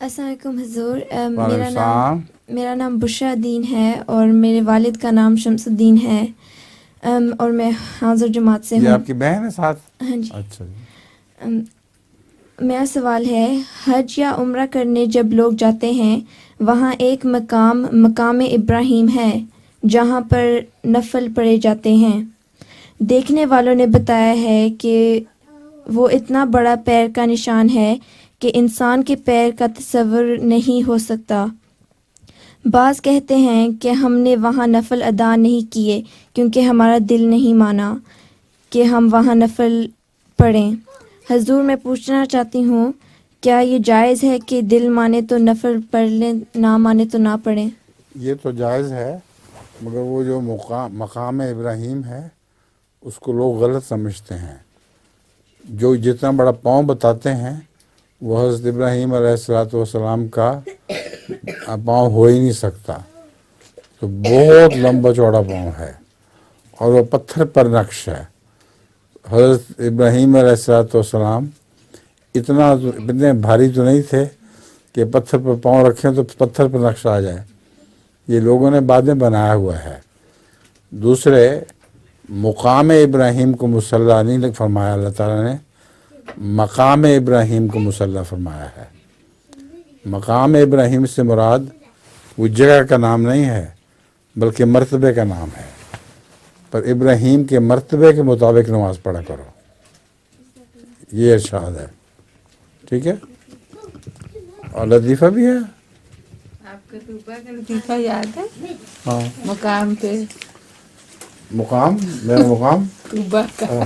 السلام علیکم حضور، وعلیکم میرا نام بشرا دین ہے اور میرے والد کا نام شمس الدین ہے، اور میں حاضر جماعت سے یہ ہوں۔ آپ کی بہن ہے ساتھ؟ ہاں جی۔ اچھا جی۔ میرا سوال ہے، حج یا عمرہ کرنے جب لوگ جاتے ہیں وہاں ایک مقام ابراہیم ہے جہاں پر نفل پڑھے جاتے ہیں۔ دیکھنے والوں نے بتایا ہے کہ وہ اتنا بڑا پیر کا نشان ہے کہ انسان کے پیر کا تصور نہیں ہو سکتا۔ بعض کہتے ہیں کہ ہم نے وہاں نفل ادا نہیں کیے کیونکہ ہمارا دل نہیں مانا کہ ہم وہاں نفل پڑھیں۔ حضور، میں پوچھنا چاہتی ہوں، کیا یہ جائز ہے کہ دل مانے تو نفل پڑھ لیں، نہ مانے تو نہ پڑھیں؟ یہ تو جائز ہے، مگر وہ جو مقام ابراہیم ہے اس کو لوگ غلط سمجھتے ہیں۔ جو جتنا بڑا پاؤں بتاتے ہیں وہ حضرت ابراہیم علیہ السلام کا پاؤں ہو ہی نہیں سکتا، تو بہت لمبا چوڑا پاؤں ہے اور وہ پتھر پر نقش ہے۔ حضرت ابراہیم علیہ السلام اتنے بھاری تو نہیں تھے کہ پتھر پر پاؤں رکھیں تو پتھر پر نقش آ جائے، یہ لوگوں نے بعد میں بنایا ہوا ہے۔ دوسرے، مقام ابراہیم کو مصلی نہیں فرمایا اللہ تعالیٰ نے، مقام ابراہیم کو مصلی فرمایا ہے۔ مقام ابراہیم سے مراد وہ جگہ کا نام نہیں ہے بلکہ مرتبے کا نام ہے، پر ابراہیم کے مرتبے کے مطابق نماز پڑھا کرو، یہ ارشاد ہے۔ ٹھیک ہے؟ اور لطیفہ بھی ہے۔ آپ کو طوبہ کا لطیفہ یاد ہے؟ ہاں، مقام پہ مقام، میرا مقام طوبہ کا